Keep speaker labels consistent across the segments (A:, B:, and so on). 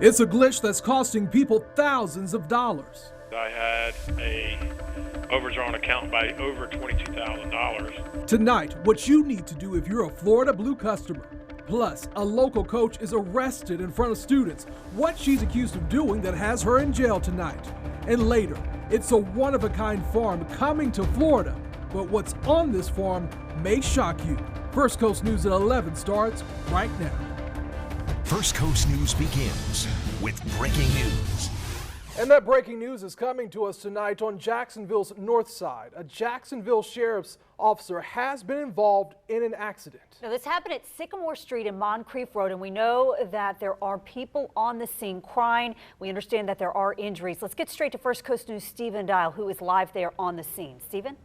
A: It's a glitch that's costing people thousands of dollars.
B: I had a overdrawn account by over $22,000.
A: Tonight, what you need to do if you're a Florida Blue customer. Plus, a local coach is arrested in front of students. What she's accused of doing that has her in jail tonight. And later, it's a one-of-a-kind farm coming to Florida. But what's on this farm may shock you. First Coast News at 11 starts right now.
C: First Coast News begins with breaking news.
A: And that breaking news is coming to us tonight on Jacksonville's north side. A Jacksonville sheriff's officer has been involved in an accident.
D: Now, this happened at Sycamore Street and Moncrief Road, and we know that there are people on the scene crying. We understand that there are injuries. Let's get straight to First Coast News' Stephen Dial, who is live there on the scene. Stephen?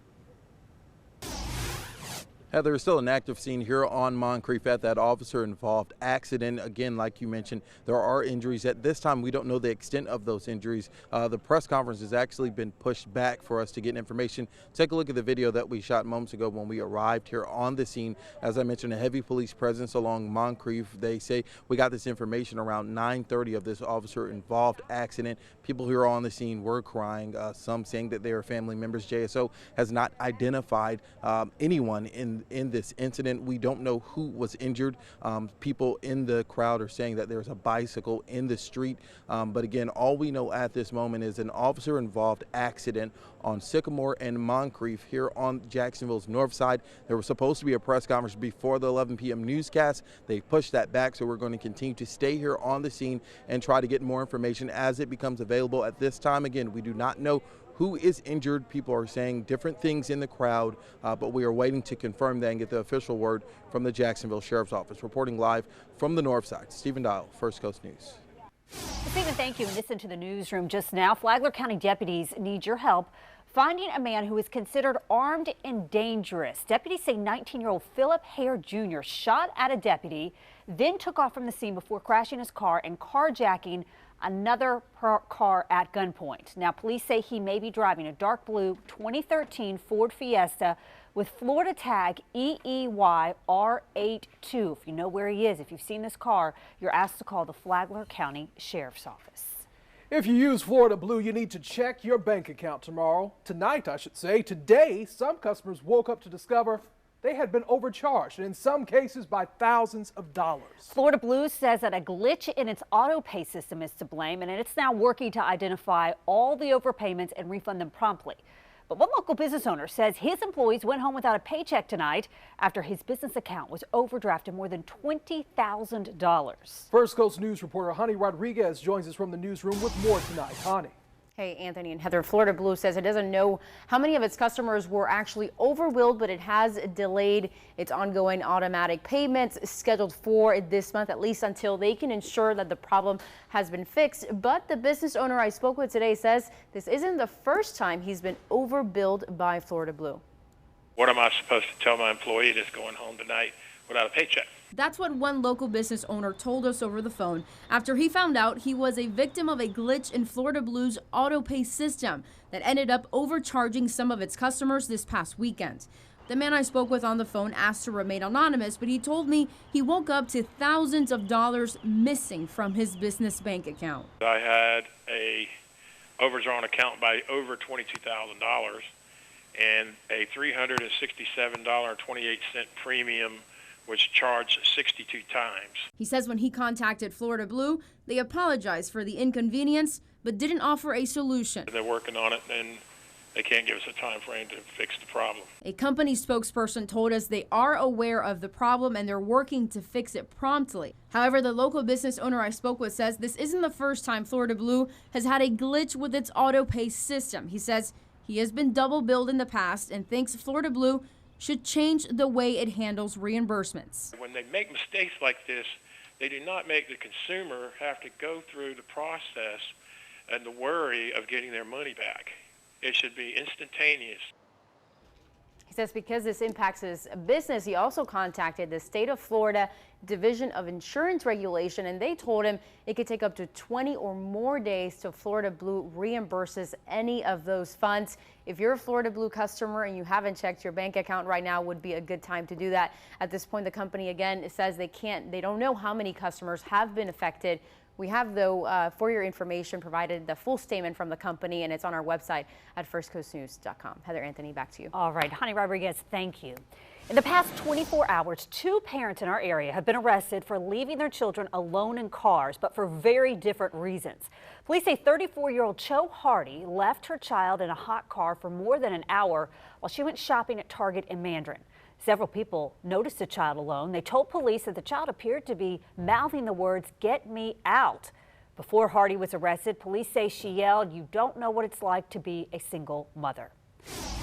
E: There is still an active scene here on Moncrief at that officer-involved accident. Again, like you mentioned, there are injuries. At this time, we don't know the extent of those injuries. The press conference has actually been pushed back for us to get information. Take a look at the video that we shot moments ago when we arrived here on the scene. As I mentioned, a heavy police presence along Moncrief. They say we got this information around 9:30 of this officer-involved accident. People here on the scene were crying, some saying that they are family members. JSO has not identified anyone in this incident. We don't know who was injured. People in the crowd are saying that there's a bicycle in the street. But again, all we know at this moment is an officer-involved accident on Sycamore and Moncrief here on Jacksonville's north side. There was supposed to be a press conference before the 11 p.m. newscast. They pushed that back, so we're going to continue to stay here on the scene and try to get more information as it becomes available. At this time, again, we do not know who is injured. People are saying different things in the crowd, but we are waiting to confirm that and get the official word from the Jacksonville Sheriff's Office. Reporting live from the north side, Stephen Dial, First Coast News.
D: Stephen, thank you. And listen to the newsroom just now. Flagler County deputies need your help finding a man who is considered armed and dangerous. Deputies say 19-year-old Philip Hare Jr. shot at a deputy, then took off from the scene before crashing his car and carjacking another car at gunpoint. Now, police say he may be driving a dark blue 2013 Ford Fiesta with Florida tag EEYR82. If you know where he is, if you've seen this car, you're asked to call the Flagler County Sheriff's Office.
A: If you use Florida Blue, you need to check your bank account tonight, I should say. Today, some customers woke up to discover they had been overcharged, and in some cases by thousands of dollars.
D: Florida Blue says that a glitch in its auto pay system is to blame, and it's now working to identify all the overpayments and refund them promptly. But one local business owner says his employees went home without a paycheck tonight after his business account was overdrafted more than $20,000.
A: First Coast News reporter Honey Rodriguez joins us from the newsroom with more tonight. Honey.
F: Hey, Anthony and Heather. Florida Blue says it doesn't know how many of its customers were actually overbilled, but it has delayed its ongoing automatic payments scheduled for this month, at least until they can ensure that the problem has been fixed. But the business owner I spoke with today says this isn't the first time he's been overbilled by Florida Blue.
B: What am I supposed to tell my employee that's going home tonight without a paycheck?
G: That's what one local business owner told us over the phone after he found out he was a victim of a glitch in Florida Blue's auto pay system that ended up overcharging some of its customers this past weekend. The man I spoke with on the phone asked to remain anonymous, but he told me he woke up to thousands of dollars missing from his business bank account.
B: I had a overdrawn account by over $22,000 and a $367.28 premium which charged 62 times.
G: He says when he contacted Florida Blue, they apologized for the inconvenience, but didn't offer a solution.
B: They're working on it, and they can't give us a time frame to fix the problem.
G: A company spokesperson told us they are aware of the problem and they're working to fix it promptly. However, the local business owner I spoke with says this isn't the first time Florida Blue has had a glitch with its auto pay system. He says he has been double billed in the past and thinks Florida Blue should change the way it handles reimbursements.
B: When they make mistakes like this, they do not make the consumer have to go through the process and the worry of getting their money back. It should be instantaneous.
F: He says because this impacts his business, he also contacted the state of Florida Division of Insurance Regulation, and they told him it could take up to 20 or more days till Florida Blue reimburses any of those funds. If you're a Florida Blue customer and you haven't checked your bank account right now, would be a good time to do that. At this point, the company again says they don't know how many customers have been affected We have, though, for your information, provided the full statement from the company, and it's on our website at firstcoastnews.com. Heather, Anthony, back to you.
D: All right, Honey Rodriguez, thank you. In the past 24 hours, 2 parents in our area have been arrested for leaving their children alone in cars, but for very different reasons. Police say 34-year-old Cho Hardy left her child in a hot car for more than an hour while she went shopping at Target in Mandarin. Several people noticed the child alone. They told police that the child appeared to be mouthing the words, "Get me out." Before Hardy was arrested, police say she yelled, "You don't know what it's like to be a single mother."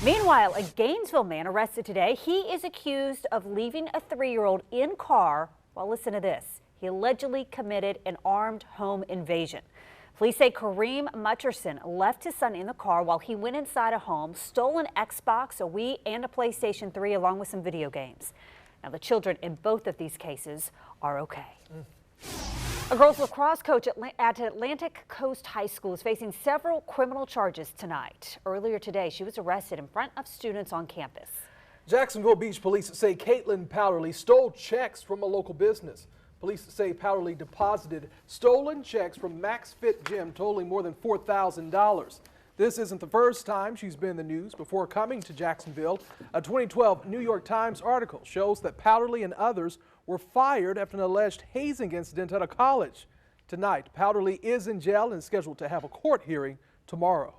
D: Meanwhile, a Gainesville man arrested today. He is accused of leaving a 3-year-old in car. Well, listen to this. He allegedly committed an armed home invasion. Police say Kareem Mutcherson left his son in the car while he went inside a home, stole an Xbox, a Wii, and a PlayStation 3 along with some video games. Now, the children in both of these cases are okay. A girls lacrosse coach at Atlantic Coast High School is facing several criminal charges tonight. Earlier today, she was arrested in front of students on campus.
A: Jacksonville Beach police say Caitlin Powderly stole checks from a local business. Police say Powderly deposited stolen checks from Max Fit Gym totaling more than $4,000. This isn't the first time she's been in the news. Before coming to Jacksonville, a 2012 New York Times article shows that Powderly and others were fired after an alleged hazing incident at a college. Tonight, Powderly is in jail and is scheduled to have a court hearing tomorrow.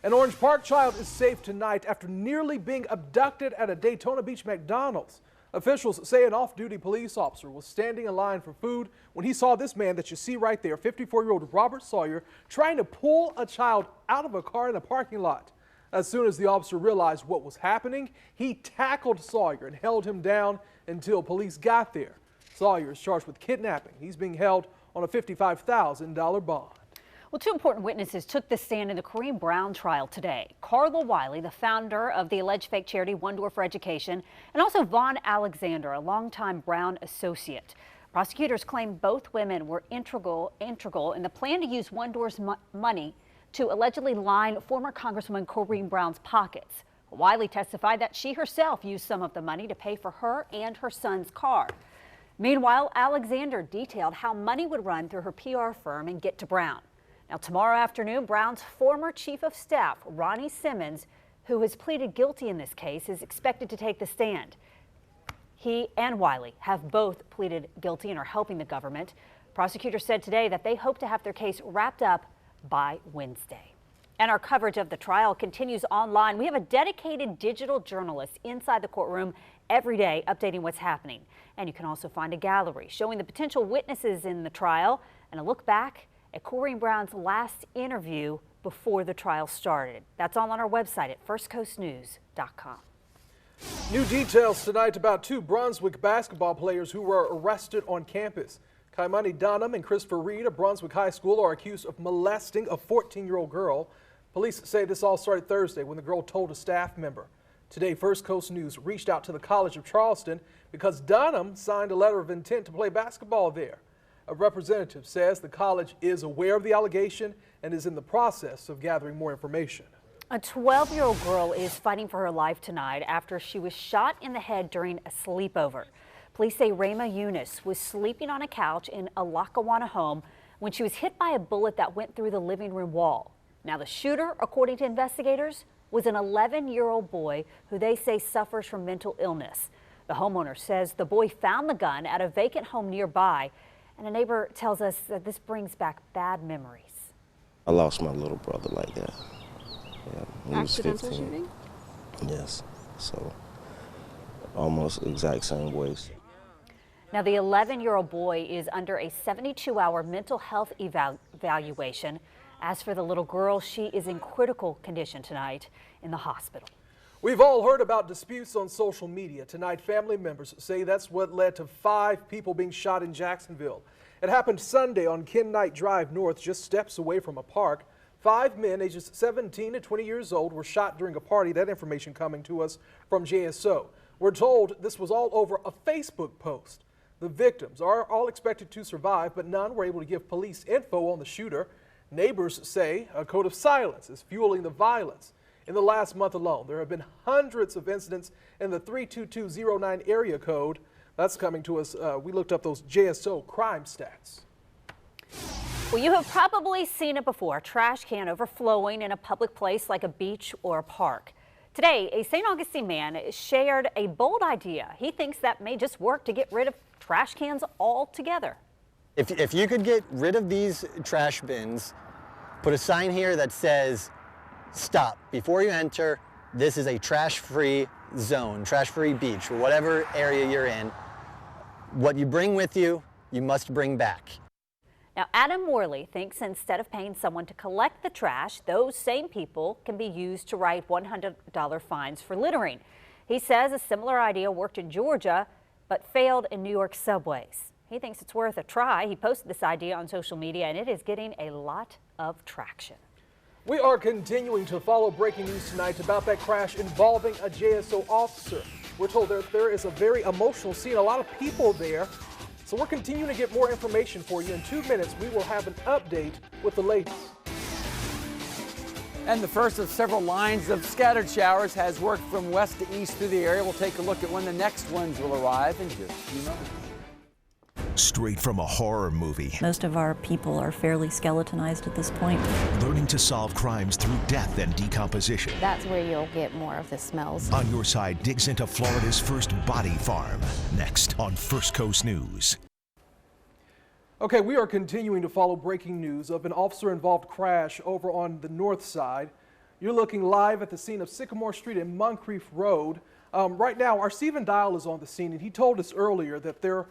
A: An Orange Park child is safe tonight after nearly being abducted at a Daytona Beach McDonald's. Officials say an off-duty police officer was standing in line for food when he saw this man that you see right there, 54-year-old Robert Sawyer, trying to pull a child out of a car in the parking lot. As soon as the officer realized what was happening, he tackled Sawyer and held him down until police got there. Sawyer is charged with kidnapping. He's being held on a $55,000 bond.
D: Well, 2 important witnesses took the stand in the Kareem Brown trial today. Carla Wiley, the founder of the alleged fake charity One Door for Education, and also Vaughn Alexander, a longtime Brown associate. Prosecutors claim both women were integral in the plan to use One Door's money to allegedly line former Congresswoman Kareem Brown's pockets. Wiley testified that she herself used some of the money to pay for her and her son's car. Meanwhile, Alexander detailed how money would run through her PR firm and get to Brown. Now, tomorrow afternoon, Brown's former chief of staff, Ronnie Simmons, who has pleaded guilty in this case, is expected to take the stand. He and Wiley have both pleaded guilty and are helping the government. Prosecutors said today that they hope to have their case wrapped up by Wednesday. And our coverage of the trial continues online. We have a dedicated digital journalist inside the courtroom every day updating what's happening. And you can also find a gallery showing the potential witnesses in the trial and a look back at Kareem Brown's last interview before the trial started. That's all on our website at firstcoastnews.com.
A: New details tonight about 2 Brunswick basketball players who were arrested on campus. Kaimani Dunham and Christopher Reed of Brunswick High School are accused of molesting a 14-year-old girl. Police say this all started Thursday when the girl told a staff member. Today, First Coast News reached out to the College of Charleston because Dunham signed a letter of intent to play basketball there. A representative says the college is aware of the allegation and is in the process of gathering more information.
D: A 12-year-old girl is fighting for her life tonight after she was shot in the head during a sleepover. Police say Rayma Eunice was sleeping on a couch in a Lackawanna home when she was hit by a bullet that went through the living room wall. Now, the shooter, according to investigators, was an 11-year-old boy who they say suffers from mental illness. The homeowner says the boy found the gun at a vacant home nearby. And a neighbor tells us that this brings back bad memories.
H: I lost my little brother like that. Yeah, when
I: Accidental
H: he was 15.
I: shooting?
H: Yes, so almost exact same ways.
D: Now, the 11-year-old boy is under a 72-hour mental health evaluation. As for the little girl, she is in critical condition tonight in the hospital.
A: We've all heard about disputes on social media. Tonight, family members say that's what led to 5 people being shot in Jacksonville. It happened Sunday on Ken Knight Drive North, just steps away from a park. 5 men ages 17 to 20 years old were shot during a party. That information coming to us from JSO. We're told this was all over a Facebook post. The victims are all expected to survive, but none were able to give police info on the shooter. Neighbors say a code of silence is fueling the violence. In the last month alone, there have been hundreds of incidents in the 32209 area code. That's coming to us. We looked up those JSO crime stats.
D: Well, you have probably seen it before, a trash can overflowing in a public place like a beach or a park. Today, a St. Augustine man shared a bold idea. He thinks that may just work to get rid of trash cans altogether.
I: If you could get rid of these trash bins, put a sign here that says, stop, before you enter, this is a trash-free zone, trash-free beach, or whatever area you're in. What you bring with you, you must bring back.
D: Now, Adam Morley thinks instead of paying someone to collect the trash, those same people can be used to write $100 fines for littering. He says a similar idea worked in Georgia, but failed in New York subways. He thinks it's worth a try. He posted this idea on social media, and it is getting a lot of traction.
A: We are continuing to follow breaking news tonight about that crash involving a JSO officer. We're told that there is a very emotional scene, a lot of people there. So we're continuing to get more information for you. In 2 minutes, we will have an update with the latest.
J: And the first of several lines of scattered showers has worked from west to east through the area. We'll take a look at when the next ones will arrive in just a few moments.
C: Straight from a horror movie.
K: Most of our people are fairly skeletonized at this point.
C: Learning to solve crimes through death and decomposition.
F: That's where you'll get more of the smells.
C: On Your Side digs into Florida's first body farm. Next on First Coast News.
A: Okay, we are continuing to follow breaking news of an officer-involved crash over on the north side. You're looking live at the scene of Sycamore Street and Moncrief Road. Right now, our Stephen Dial is on the scene, and he told us earlier that there are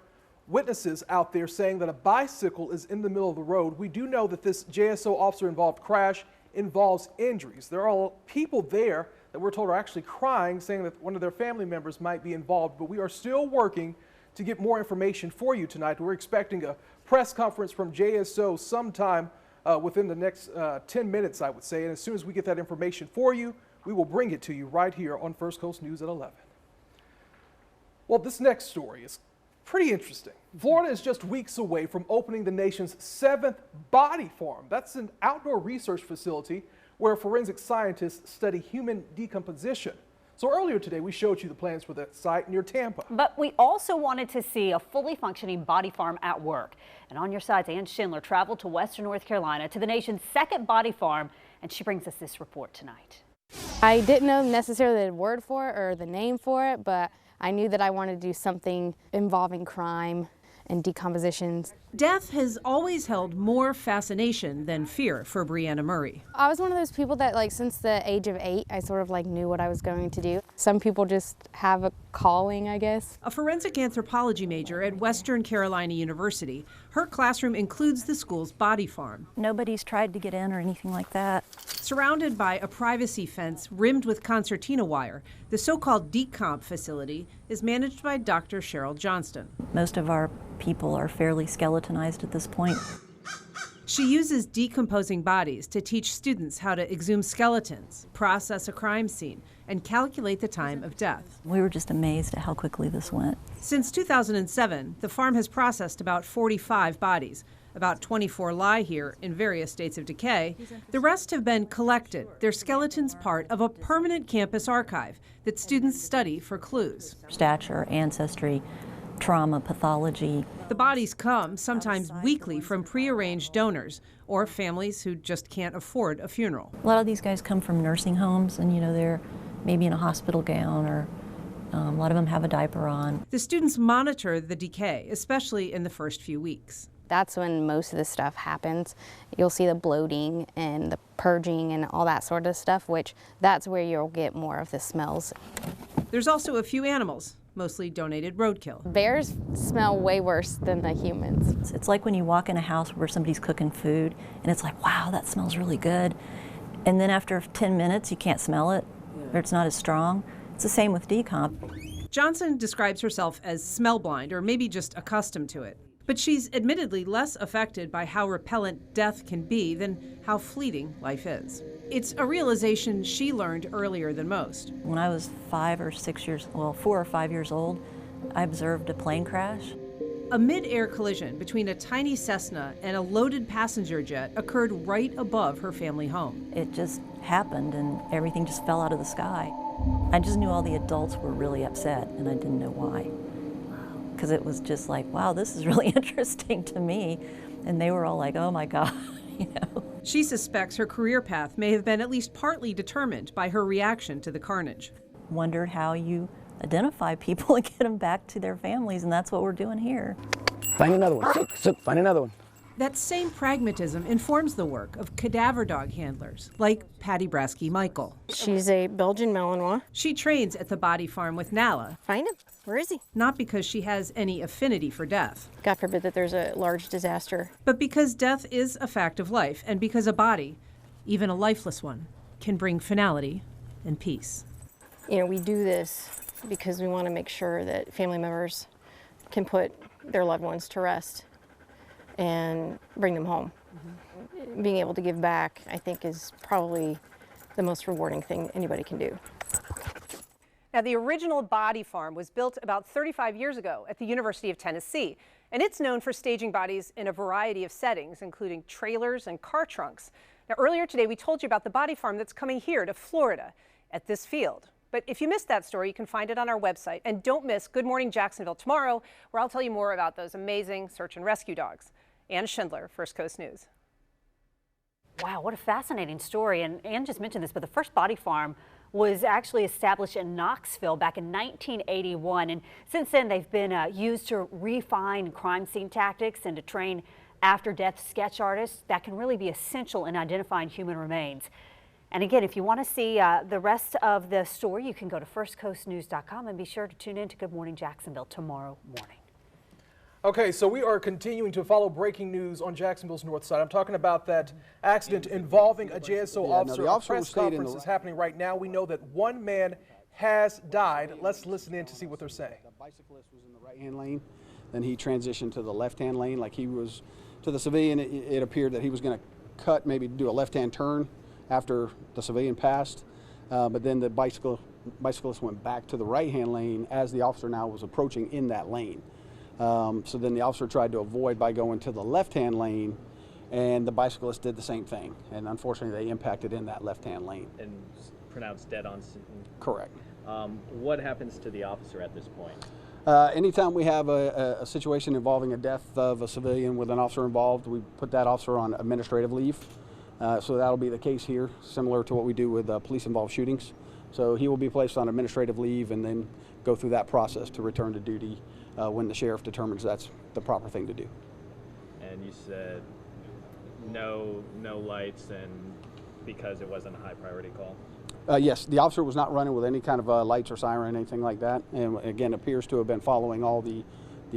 A: witnesses out there saying that a bicycle is in the middle of the road. We do know that this JSO officer-involved crash involves injuries. There are people there that we're told are actually crying, saying that one of their family members might be involved, but we are still working to get more information for you tonight. We're expecting a press conference from JSO sometime within the next 10 minutes, I would say, and as soon as we get that information for you, we will bring it to you right here on First Coast News at 11. Well, this next story is pretty interesting. Florida is just weeks away from opening the nation's 7th body farm. That's an outdoor research facility where forensic scientists study human decomposition. So earlier today, we showed you the plans for that site near Tampa.
D: But we also wanted to see a fully functioning body farm at work. And On Your Side's Ann Schindler traveled to Western North Carolina to the nation's 2nd body farm, and she brings us this report tonight.
L: I didn't know necessarily the word for it or the name for it, but I knew that I wanted to do something involving crime and decompositions.
M: Death has always held more fascination than fear for Brianna Murray.
L: I was one of those people that, like, since the age of 8, I sort of like knew what I was going to do. Some people just have a calling, I guess.
M: A forensic anthropology major at Western Carolina University, her classroom includes the school's body farm.
K: Nobody's tried to get in or anything like that.
M: Surrounded by a privacy fence rimmed with concertina wire, the so-called decomp facility is managed by Dr. Cheryl Johnston.
K: Most of our people are fairly skeletonized at this point.
M: She uses decomposing bodies to teach students how to exhume skeletons, process a crime scene, and calculate the time of death.
K: We were just amazed at how quickly this went.
M: Since 2007, the farm has processed about 45 bodies. About 24 lie here in various states of decay. The rest have been collected, their skeletons part of a permanent campus archive that students study for clues.
K: Stature, ancestry, trauma, pathology.
M: The bodies come, sometimes weekly, from prearranged donors or families who just can't afford a funeral.
K: A lot of these guys come from nursing homes, and they're maybe in a hospital gown, or a lot of them have a diaper on.
M: The students monitor the decay, especially in the first few weeks.
L: That's when most of the stuff happens. You'll see the bloating and the purging and all that sort of stuff, which that's where you'll get more of the smells.
M: There's also a few animals, mostly donated roadkill.
L: Bears smell way worse than the humans.
K: It's like when you walk in a house where somebody's cooking food and it's like, wow, that smells really good. And then after 10 minutes, you can't smell it, or it's not as strong. It's the same with decomp.
M: Johnson describes herself as smell blind, or maybe just accustomed to it. But she's admittedly less affected by how repellent death can be than how fleeting life is. It's a realization she learned earlier than most.
K: When I was 4 or 5 years old, I observed a plane crash.
M: A mid-air collision between a tiny Cessna and a loaded passenger jet occurred right above her family home.
K: It just happened and everything just fell out of the sky. I just knew all the adults were really upset and I didn't know why. Because it was just like, wow, this is really interesting to me. And they were all like, oh my God, you know.
M: She suspects her career path may have been at least partly determined by her reaction to the carnage.
K: Wondered how you identify people and get them back to their families, and that's what we're doing here.
J: Find another one. Find another one.
M: That same pragmatism informs the work of cadaver dog handlers like Patty Brasky-Michael.
N: She's a Belgian Malinois.
M: She trains at the Body Farm with Nala.
N: Find him. Where is he?
M: Not because she has any affinity for death.
N: God forbid that there's a large disaster.
M: But because death is a fact of life, and because a body, even a lifeless one, can bring finality and peace.
N: You know, we do this because we want to make sure that family members can put their loved ones to rest and bring them home. Mm-hmm. Being able to give back, I think, is probably the most rewarding thing anybody can do.
O: Now, the original Body Farm was built about 35 years ago at the University of Tennessee, and it's known for staging bodies in a variety of settings, including trailers and car trunks. Now, earlier today, we told you about the Body Farm that's coming here to Florida at this field. But if you missed that story, you can find it on our website. And don't miss Good Morning Jacksonville tomorrow, where I'll tell you more about those amazing search and rescue dogs. Ann Schindler, First Coast News.
D: Wow, what a fascinating story. And Ann just mentioned this, but the first Body Farm was actually established in Knoxville back in 1981. And since then, they've been used to refine crime scene tactics and to train after-death sketch artists that can really be essential in identifying human remains. And again, if you want to see the rest of the story, you can go to firstcoastnews.com and be sure to tune in to Good Morning Jacksonville tomorrow morning.
A: Okay, so we are continuing to follow breaking news on Jacksonville's north side. I'm talking about that accident involving a JSO officer.
J: The
A: A press conference is happening right now. We know that one man has died. Let's listen in to see what they're saying.
J: The bicyclist was in the right-hand lane, then he transitioned to the left-hand lane. Like he was, to the civilian, it appeared that he was going to cut, maybe do a left-hand turn after the civilian passed, but then the bicyclist went back to the right-hand lane as the officer now was approaching in that lane. So then the officer tried to avoid by going to the left-hand lane, and the bicyclist did the same thing. And unfortunately, they impacted in that left-hand lane.
P: And pronounced dead on scene?
J: Correct.
P: What happens to the officer at this point?
J: Anytime we have a situation involving a death of a civilian with an officer involved, we put that officer on administrative leave. So that'll be the case here, similar to what we do with police-involved shootings. So he will be placed on administrative leave and then go through that process to return to duty when the sheriff determines that's the proper thing to do.
P: And you said no lights, and because it wasn't a high priority call?
J: Yes, the officer was not running with any kind of lights or siren, anything like that, and again appears to have been following all the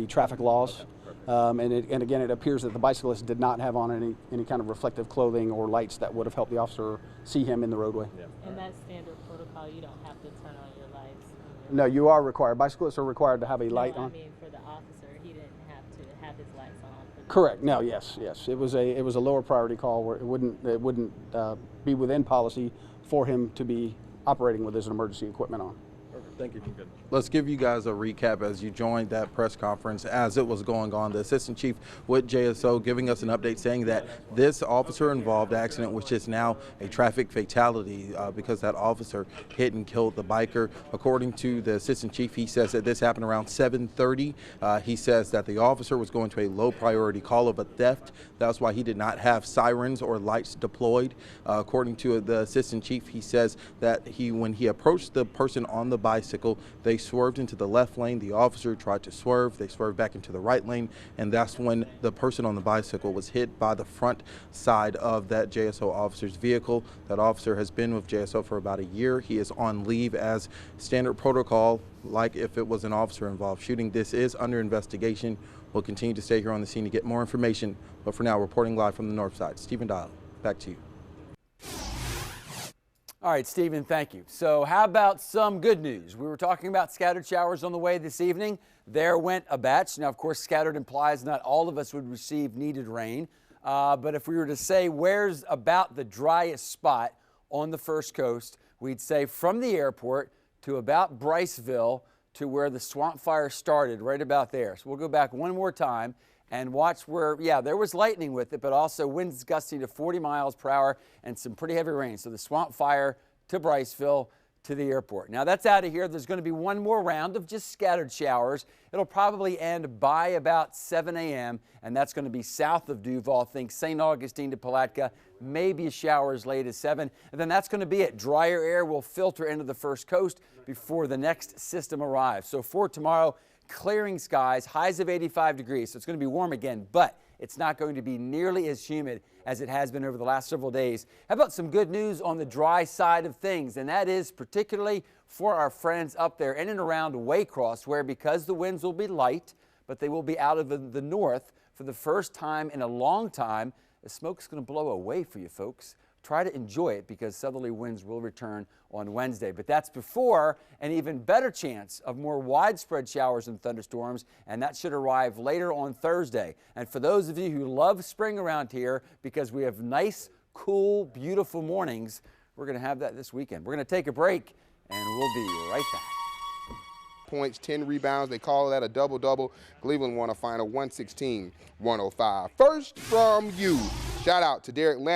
J: traffic laws. Okay, and again, it appears that the bicyclist did not have on any kind of reflective clothing or lights that would have helped the officer see him in the roadway.
P: Yeah.
Q: And that's standard protocol. You don't have to turn on your lights.
J: No, you are required. Bicyclists are required to have a light on.
Q: I mean, for the officer, he didn't have to have his lights on.
J: Correct. No. Yes. It was a lower priority call where it wouldn't be within policy for him to be operating with his emergency equipment on.
P: Thank you. Good.
E: Let's give you guys a recap as you joined that press conference as it was going on. The assistant chief with JSO giving us an update saying that this officer-involved accident, which is now a traffic fatality because that officer hit and killed the biker. According to the assistant chief, he says that this happened around 7:30. He says that the officer was going to a low priority call of a theft. That's why he did not have sirens or lights deployed. According to the assistant chief, he says that when he approached the person on the bicycle, they swerved into the left lane. The officer tried to swerve. They swerved back into the right lane, and that's when the person on the bicycle was hit by the front side of that JSO officer's vehicle. That officer has been with JSO for about a year. He is on leave as standard protocol, like if it was an officer-involved shooting. This is under investigation. We'll continue to stay here on the scene to get more information, but for now, reporting live from the north side. Stephen Dial, back to you.
J: All right, Stephen, thank you. So how about some good news? We were talking about scattered showers on the way this evening. There went a batch. Now, of course, scattered implies not all of us would receive needed rain. But if we were to say where's about the driest spot on the First Coast, we'd say from the airport to about Briceville to where the swamp fire started, right about there. So we'll go back one more time and watch where, yeah, there was lightning with it, but also winds gusting to 40 miles per hour and some pretty heavy rain. So the swamp fire to Briceville to the airport. Now that's out of here. There's going to be one more round of just scattered showers. It'll probably end by about 7 a.m. and that's going to be south of Duval. Think St. Augustine to Palatka, maybe a shower as late as 7. And then that's going to be it. Drier air will filter into the First Coast before the next system arrives. So for tomorrow, clearing skies, highs of 85 degrees. So it's going to be warm again, but it's not going to be nearly as humid as it has been over the last several days. How about some good news on the dry side of things? And that is particularly for our friends up there in and around Waycross, where because the winds will be light, but they will be out of the north for the first time in a long time, the smoke's going to blow away for you folks. Try to enjoy it because southerly winds will return on Wednesday. But that's before an even better chance of more widespread showers and thunderstorms, and that should arrive later on Thursday. And for those of you who love spring around here, because we have nice, cool, beautiful mornings, we're going to have that this weekend. We're going to take a break, and we'll be right back.
R: Points, 10 rebounds. They call that a double-double. Cleveland won a final 116-105. First from you. Shout out to Derek Lamb.